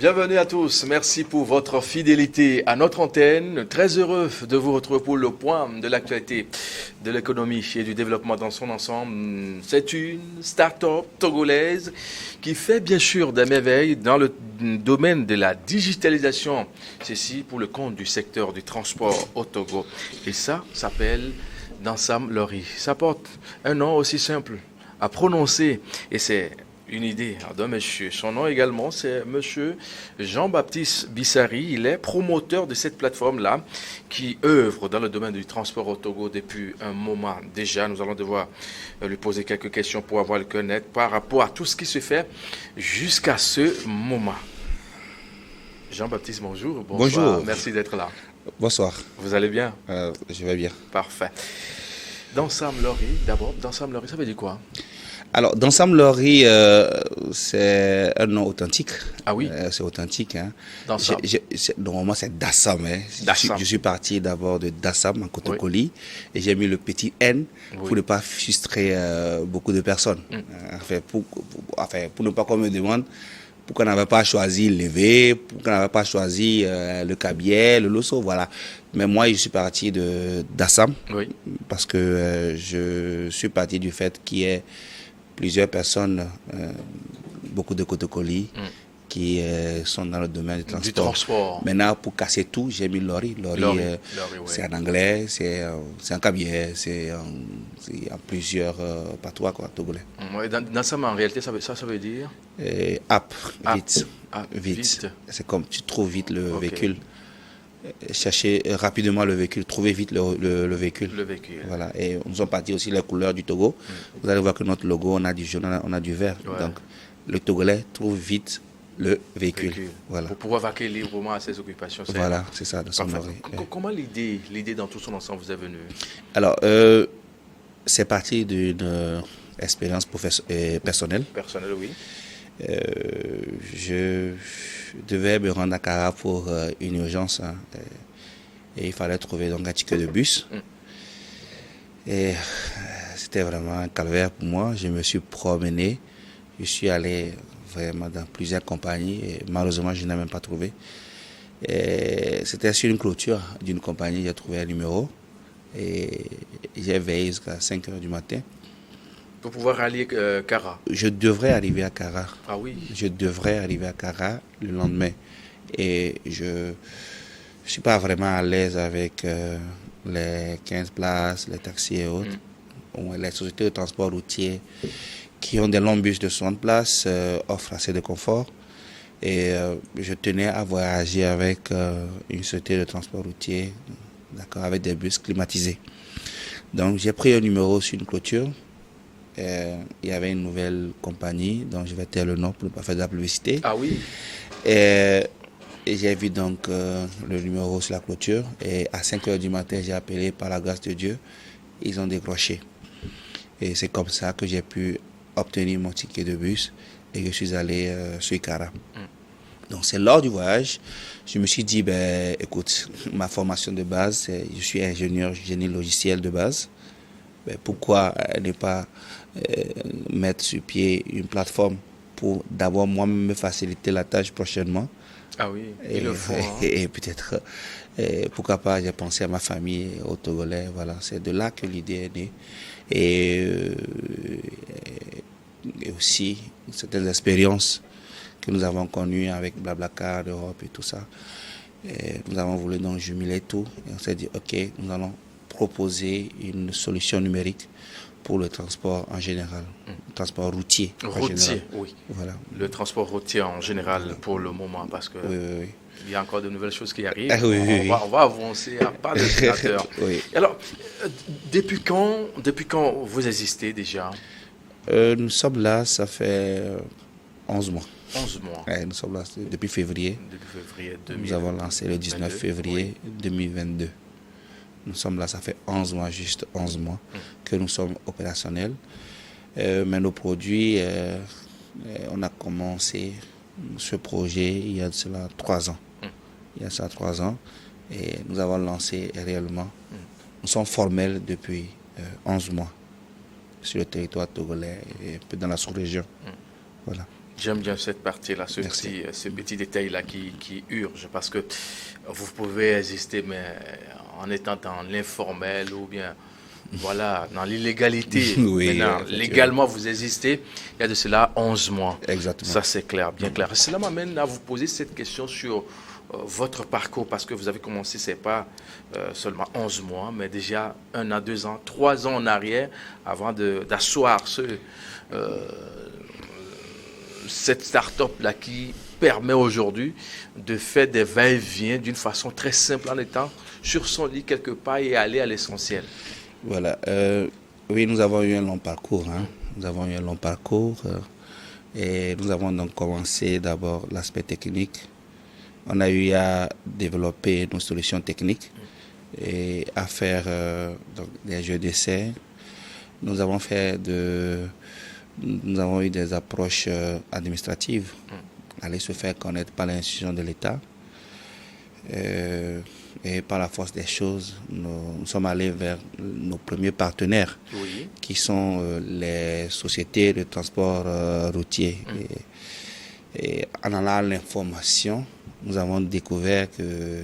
Bienvenue à tous. Merci pour votre fidélité à notre antenne. Très heureux de vous retrouver pour le point de l'actualité de l'économie et du développement dans son ensemble. C'est une start-up togolaise qui fait bien sûr des merveilles dans le domaine de la digitalisation. Ceci pour le compte du secteur du transport au Togo. Et ça s'appelle Dansam Lori. Ça porte un nom aussi simple à prononcer et c'est une idée d'un monsieur. Son nom également, c'est monsieur Jean-Baptiste Bissari. Il est promoteur de cette plateforme-là qui œuvre dans le domaine du transport au Togo depuis un moment déjà. Nous allons devoir lui poser quelques questions pour avoir le cœur net par rapport à tout ce qui se fait jusqu'à ce moment. Jean-Baptiste, bonjour. Bonsoir. Bonjour. Merci d'être là. Bonsoir. Vous allez bien? Je vais bien. Parfait. Dansam Lori, d'abord, Dansam Lori, ça veut dire quoi? Alors, Dansam Lori, c'est un nom authentique. Ah oui? C'est authentique. Hein. Dansam. Normalement, c'est Dassam. Hein. Dassam. Je suis parti d'abord de Dassam, en Kotokoli, et j'ai mis le petit N pour ne pas frustrer beaucoup de personnes. Pour ne pas qu'on me demande pourquoi on n'avait pas choisi Levé, pourquoi on n'avait pas choisi le Kabiel, le Loso, voilà. Mais moi, je suis parti de Dassam, parce que je suis parti du fait qu'il y ait plusieurs personnes, beaucoup de Kotokoli, qui sont dans le domaine du transport. Maintenant, pour casser tout, j'ai mis Lori. Lori, c'est en anglais, c'est en Kabiel, c'est en plusieurs patois, quoi, togolais. Dansam, en réalité, ça veut dire vite. C'est comme tu trouves vite le véhicule. Chercher rapidement le véhicule, trouver vite le véhicule. Voilà. Et nous sommes partis aussi les couleurs du Togo. Vous allez voir que notre logo, on a du jaune, on a du vert. Ouais. Donc, le Togolais trouve vite le véhicule. Voilà. Pour pouvoir vaquer librement à ses occupations. Voilà, c'est ça. Comment l'idée dans tout son ensemble vous est venue? Alors, c'est parti d'une expérience personnelle. Personnelle, oui. Je devais me rendre à Kara pour une urgence, hein, et il fallait trouver donc un ticket de bus. Et c'était vraiment un calvaire pour moi. Je me suis promené, je suis allé vraiment dans plusieurs compagnies et malheureusement je n'ai même pas trouvé. C'était sur une clôture d'une compagnie, j'ai trouvé un numéro et j'ai veillé jusqu'à 5 h du matin. Pour pouvoir rallier Kara. Je devrais arriver à Kara. Ah oui. Je devrais arriver à Kara le lendemain. Et je ne suis pas vraiment à l'aise avec les 15 places, les taxis et autres. Les sociétés de transport routier qui ont des longs bus de 60 places offrent assez de confort. Et je tenais à voyager avec une société de transport routier, d'accord, avec des bus climatisés. Donc j'ai pris un numéro sur une clôture. Il y avait une nouvelle compagnie dont je vais taire le nom pour ne pas faire de la publicité. Ah oui. Et j'ai vu donc le numéro sur la clôture. Et à 5 h du matin, j'ai appelé par la grâce de Dieu. Ils ont décroché. Et c'est comme ça que j'ai pu obtenir mon ticket de bus et je suis allé sur Kara. Donc c'est lors du voyage, je me suis dit, écoute, ma formation de base, je suis ingénieur génie logiciel de base. Pourquoi ne pas mettre sur pied une plateforme pour d'abord moi-même me faciliter la tâche prochainement. Ah oui, il le faut. Et peut-être, pourquoi pas, j'ai pensé à ma famille, au Togolais, voilà. C'est de là que l'idée est née. Et aussi, certaines expériences que nous avons connues avec Blablacar, l'Europe et tout ça. Et nous avons voulu donc jumeler tout. Et on s'est dit, OK, nous allons proposer une solution numérique pour le transport en général, le transport routier. Routier, oui. Voilà. Le transport routier en général pour le moment, parce que il y a encore de nouvelles choses qui arrivent. On va avancer à pas d'ordinateur. Alors, depuis quand vous existez déjà? Nous sommes là, ça fait 11 mois. 11 mois. Nous sommes là depuis février. Depuis février 2022. Nous avons lancé le 19 février 2022. Nous sommes là, ça fait 11 mois, juste 11 mois que nous sommes opérationnels. Mais nos produits, on a commencé ce projet il y a de cela 3 ans. Il y a ça 3 ans. Et nous avons lancé réellement. Nous sommes formels depuis 11 mois sur le territoire togolais et un peu dans la sous-région. Voilà. J'aime bien cette partie-là, ce petit détail-là qui urge, parce que vous pouvez exister, mais en étant dans l'informel ou bien, voilà, dans l'illégalité. Oui, maintenant, légalement, vous existez, il y a de cela 11 mois. Exactement. Ça, c'est clair, bien clair. Cela m'amène à vous poser cette question sur votre parcours, parce que vous avez commencé, c'est pas seulement 11 mois, mais déjà 1 an, 2 ans, 3 ans en arrière, avant d'asseoir cette start-up-là qui permet aujourd'hui de faire des va-et-vient d'une façon très simple en étant sur son lit quelque part et aller à l'essentiel. Voilà. Oui, nous avons eu un long parcours. Nous avons eu un long parcours et nous avons donc commencé d'abord l'aspect technique. On a eu à développer nos solutions techniques et à faire donc, des jeux d'essai. Nous avons eu des approches administratives, aller se faire connaître par l'institution de l'État. Et par la force des choses, nous sommes allés vers nos premiers partenaires, qui sont les sociétés de transport routier. Et en allant à l'information, nous avons découvert que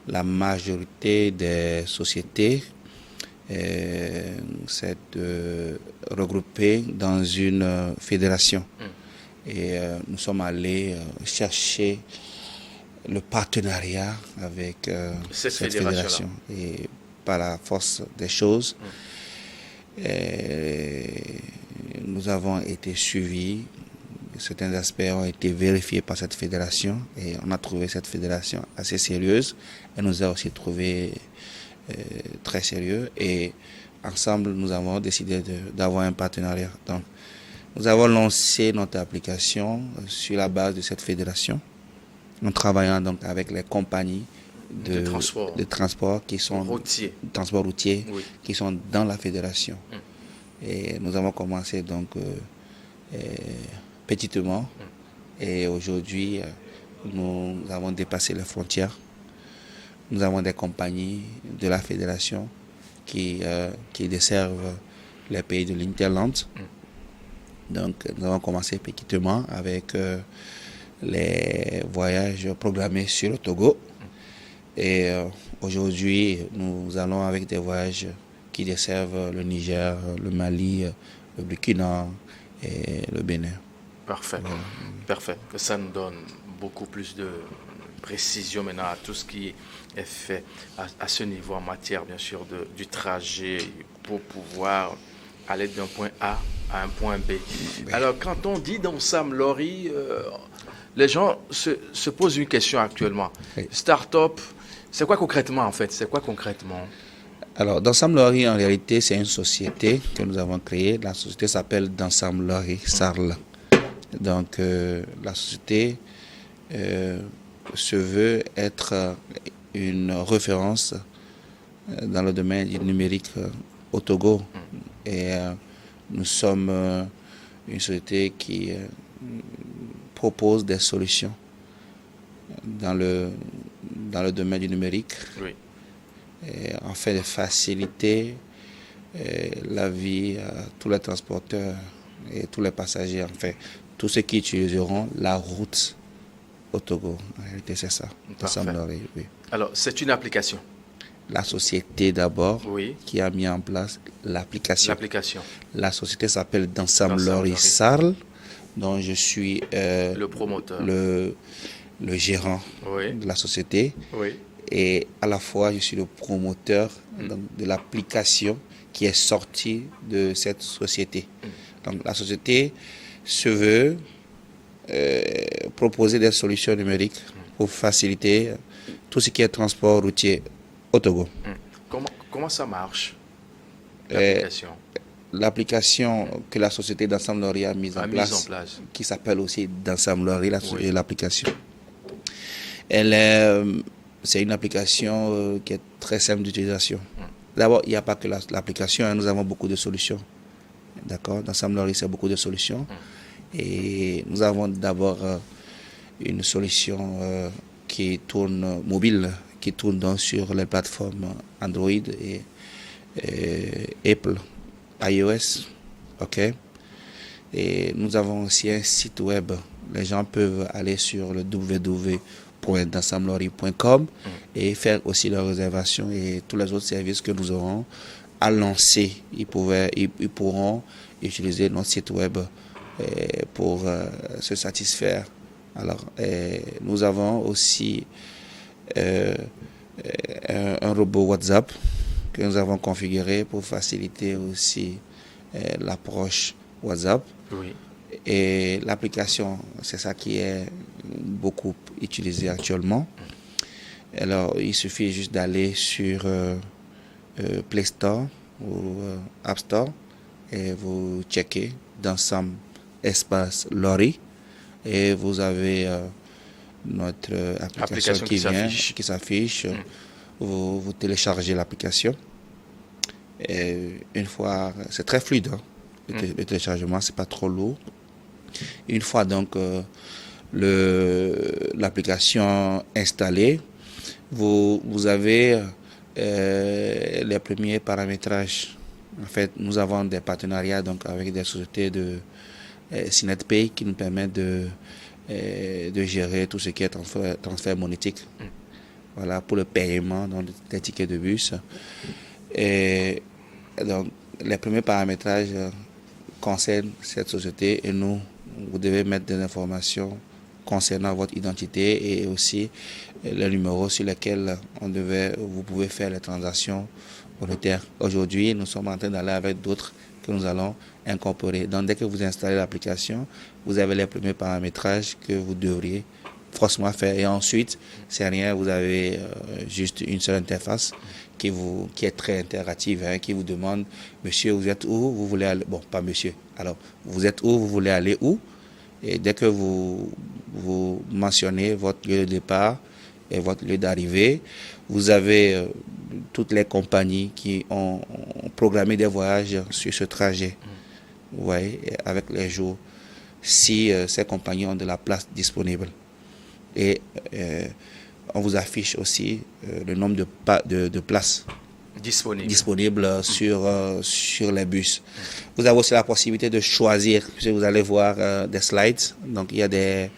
la majorité des sociétés s'est regroupée dans une fédération. Et nous sommes allés chercher le partenariat avec cette fédération. Et par la force des choses, nous avons été suivis. Certains aspects ont été vérifiés par cette fédération et on a trouvé cette fédération assez sérieuse. Elle nous a aussi trouvé très sérieux et ensemble nous avons décidé d'avoir un partenariat. Donc, nous avons lancé notre application sur la base de cette fédération en travaillant donc avec les compagnies de transport qui sont transport routier qui sont dans la fédération. Et nous avons commencé donc petitement et aujourd'hui nous avons dépassé les frontières. Nous avons des compagnies de la fédération qui desservent les pays de l'Interland. Donc nous avons commencé petitement avec les voyages programmés sur le Togo. Et aujourd'hui, nous allons avec des voyages qui desservent le Niger, le Mali, le Burkina et le Bénin. Parfait. Parfait. Ça nous donne beaucoup plus de précision maintenant à tout ce qui est fait à ce niveau en matière, bien sûr, du trajet pour pouvoir aller d'un point A à un point B. Oui. Alors, quand on dit dans Sam Lori, les gens se posent une question actuellement. Oui. Start-up, c'est quoi concrètement en fait? C'est quoi concrètement? Alors, Dansam Lori, en réalité, c'est une société que nous avons créée. La société s'appelle Dansam Lori Sarl. Donc, la société se veut être une référence dans le domaine du numérique au Togo. Et nous sommes une société qui propose des solutions dans le domaine du numérique, afin de faciliter la vie à tous les transporteurs et tous les passagers, enfin, tous ceux qui utiliseront la route au Togo. En réalité, c'est ça. Oui. Alors, c'est une application. La société d'abord qui a mis en place l'application. La société s'appelle Dansam Lori Sarl, dont je suis le promoteur, le gérant de la société. Et à la fois, je suis le promoteur de l'application qui est sortie de cette société. Donc, la société se veut proposer des solutions numériques pour faciliter tout ce qui est transport routier au Togo. Comment ça marche, l'application? L'application que la société Dansam Lori a mise en place, qui s'appelle aussi Dansam Lori, l'application. C'est une application qui est très simple d'utilisation. D'abord, il n'y a pas que l'application, nous avons beaucoup de solutions. D'accord? Dansam Lori, c'est beaucoup de solutions. Et nous avons d'abord une solution qui tourne mobile, qui tourne donc sur les plateformes Android et Apple, iOS. OK? Et nous avons aussi un site web. Les gens peuvent aller sur le www.dassamlori.com et faire aussi leur réservation et tous les autres services que nous aurons à lancer. Ils pourront utiliser notre site web pour se satisfaire. Alors, nous avons aussi un robot WhatsApp que nous avons configuré pour faciliter aussi l'approche WhatsApp. Oui. Et l'application, c'est ça qui est beaucoup utilisé actuellement. Alors, il suffit juste d'aller sur Play Store ou App Store et vous checkez d'ensemble espace Lori et vous avez notre application qui s'affiche. Vous téléchargez l'application. Et une fois, c'est très fluide, hein, le téléchargement, c'est pas trop lourd. Une fois donc l'application installée, vous avez les premiers paramétrages. En fait, nous avons des partenariats donc avec des sociétés de SynetPay qui nous permettent de gérer tout ce qui est transfert monétique. Voilà, pour le paiement donc, des tickets de bus. Et donc, les premiers paramétrages concernent cette société et vous devez mettre des informations concernant votre identité et aussi les numéros sur lesquels vous pouvez faire les transactions monétaires. Aujourd'hui, nous sommes en train d'aller avec d'autres que nous allons incorporer. Donc, dès que vous installez l'application, vous avez les premiers paramétrages que vous devriez forcément faire. Et ensuite, c'est rien, vous avez juste une seule interface qui est très interactive, hein, qui vous demande, monsieur, vous êtes où, vous voulez aller, bon, pas monsieur, alors, vous êtes où, vous voulez aller où, et dès que vous mentionnez votre lieu de départ et votre lieu d'arrivée, vous avez toutes les compagnies qui ont programmé des voyages sur ce trajet, vous voyez, avec les jours, si ces compagnies ont de la place disponible. Et on vous affiche aussi le nombre de places disponibles sur les bus. Vous avez aussi la possibilité de choisir, puisque vous allez voir des slides. Donc il y a des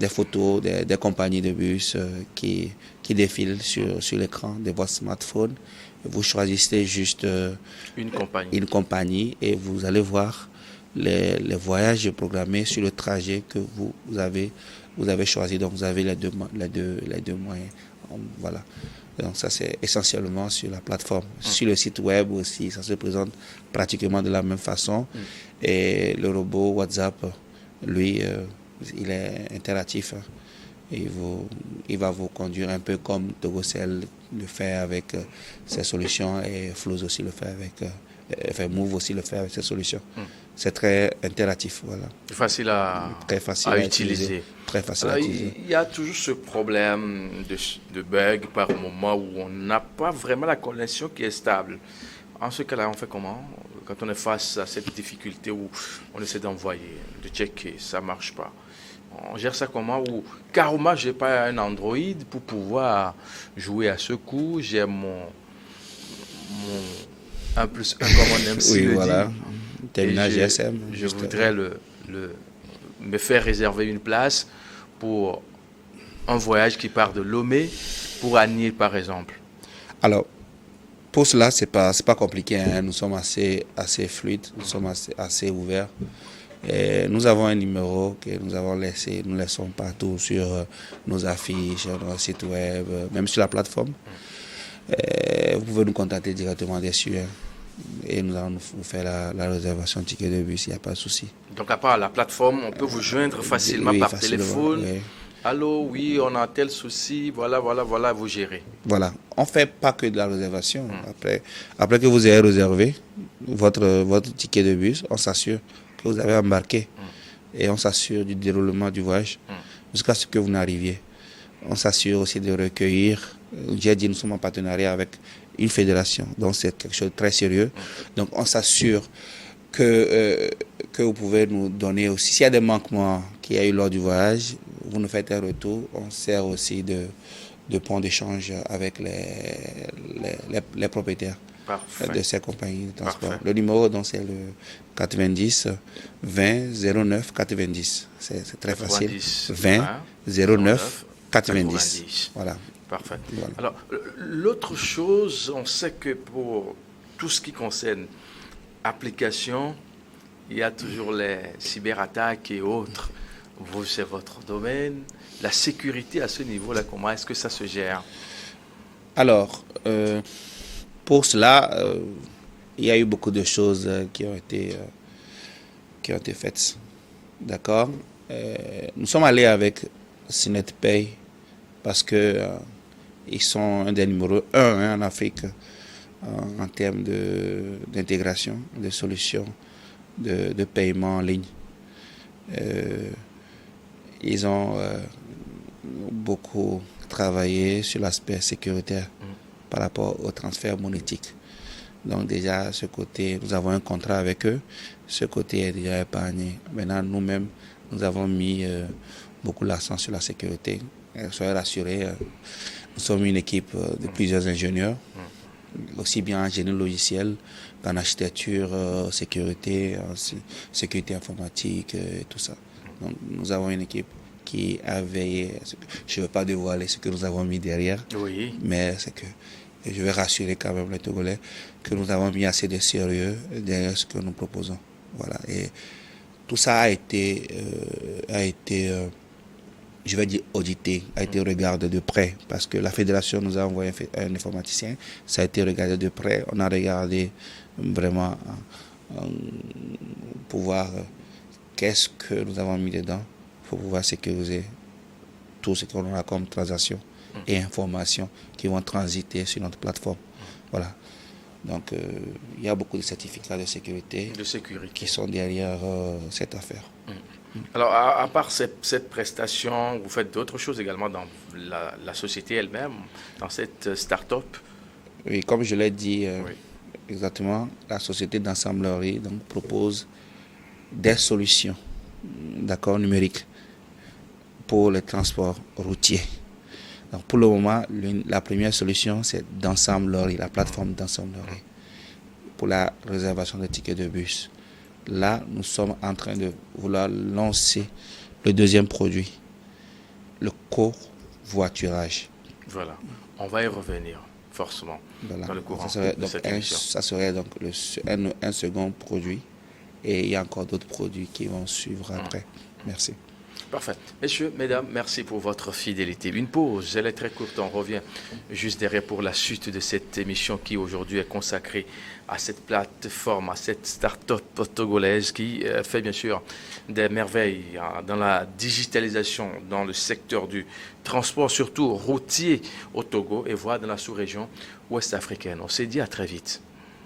photos des compagnies de bus qui défilent sur l'écran de votre smartphone. Vous choisissez juste une compagnie et vous allez voir les voyages programmés sur le trajet que vous avez choisi. Donc vous avez les deux moyens. Voilà. Donc ça c'est essentiellement sur la plateforme. Sur le site web aussi, ça se présente pratiquement de la même façon. Et le robot WhatsApp, lui, il est interactif. Il va vous conduire un peu comme Togocel le fait avec ses solutions et Flows aussi le fait avec Move aussi le fait avec ses solutions. C'est très interactif, voilà. Facile à utiliser. Très facile à utiliser. Il y a toujours ce problème de bug par moment où on n'a pas vraiment la connexion qui est stable. En ce cas-là, on fait comment? Quand on est face à cette difficulté où on essaie d'envoyer, de checker, ça ne marche pas. On gère ça comment? Ou carrément, je n'ai pas un Android pour pouvoir jouer à ce coup. J'ai mon 1+1 comme on aime oui, voilà. Terminal GSM. Je voudrais me faire réserver une place pour un voyage qui part de Lomé pour Agny, par exemple. Alors, pour cela, c'est pas compliqué. Hein. Nous sommes assez fluides, nous sommes assez ouverts. Et nous avons un numéro que nous avons laissé, nous laissons partout sur nos affiches, notre site web, même sur la plateforme. Et vous pouvez nous contacter directement dessus. Hein. Et nous allons vous faire la réservation de ticket de bus, il n'y a pas de souci. Donc à part la plateforme, on peut vous joindre facilement par téléphone. Oui. Allô, oui, on a tel souci, voilà, vous gérez. Voilà, on ne fait pas que de la réservation. Après que vous ayez réservé votre ticket de bus, on s'assure que vous avez embarqué et on s'assure du déroulement du voyage jusqu'à ce que vous n'arriviez. On s'assure aussi de recueillir. J'ai dit, nous sommes en partenariat avec une fédération, donc c'est quelque chose de très sérieux. Donc on s'assure que vous pouvez nous donner aussi, s'il y a des manquements qu'il y a eu lors du voyage, vous nous faites un retour. On sert aussi de point d'échange avec les propriétaires. de ces compagnies de transport. Parfait. Le numéro, donc, c'est le 90 20 09 90. C'est très 90, facile. 20 09 90. Voilà. Parfait. Voilà. Alors, l'autre chose, on sait que pour tout ce qui concerne application, il y a toujours les cyberattaques et autres. Vous, c'est votre domaine. La sécurité à ce niveau-là, comment est-ce que ça se gère? Alors, pour cela, il y a eu beaucoup de choses qui ont été faites. D'accord? Nous sommes allés avec SynetPay parce que ils sont un des numéros 1 en Afrique en termes d'intégration, de solutions de paiement en ligne. Ils ont beaucoup travaillé sur l'aspect sécuritaire par rapport au transfert monétique. Donc déjà, ce côté, nous avons un contrat avec eux. Ce côté est déjà épargné. Maintenant, nous-mêmes, nous avons mis beaucoup l'accent sur la sécurité. Soyez rassurés, nous sommes une équipe de plusieurs ingénieurs, aussi bien en génie logiciel qu'en architecture, sécurité, sécurité informatique et tout ça. Donc nous avons une équipe qui a veillé. Je ne veux pas dévoiler ce que nous avons mis derrière, Oui. mais c'est que je vais rassurer quand même les Togolais que nous avons mis assez de sérieux derrière ce que nous proposons. Voilà. Et tout ça a été je vais dire audité, a été regardé de près, parce que la fédération nous a envoyé un informaticien, ça a été regardé de près, on a regardé vraiment pour voir qu'est-ce que nous avons mis dedans, pour pouvoir sécuriser tout ce qu'on a comme transactions et informations qui vont transiter sur notre plateforme. Voilà. Donc, il y a beaucoup de certificats de sécurité qui sont derrière cette affaire. Alors, à part cette prestation, vous faites d'autres choses également dans la société elle-même, dans cette start-up? Oui, comme je l'ai dit Oui. exactement, la société d'ensemblerie donc, propose des solutions numériques pour le transport routier. Donc, pour le moment, la première solution, c'est d'ensemblerie, la plateforme d'ensemblerie pour la réservation des tickets de bus. Là, nous sommes en train de vouloir lancer le deuxième produit, le covoiturage. Voilà, on va y revenir forcément dans le courant de cette émission. Ça serait donc un second produit et il y a encore d'autres produits qui vont suivre après. Merci. Parfait. Messieurs, mesdames, merci pour votre fidélité. Une pause, elle est très courte, on revient juste derrière pour la suite de cette émission qui aujourd'hui est consacrée à cette plateforme, à cette start-up togolaise qui fait bien sûr des merveilles dans la digitalisation dans le secteur du transport, surtout routier au Togo et voire dans la sous-région ouest africaine. On s'est dit à très vite.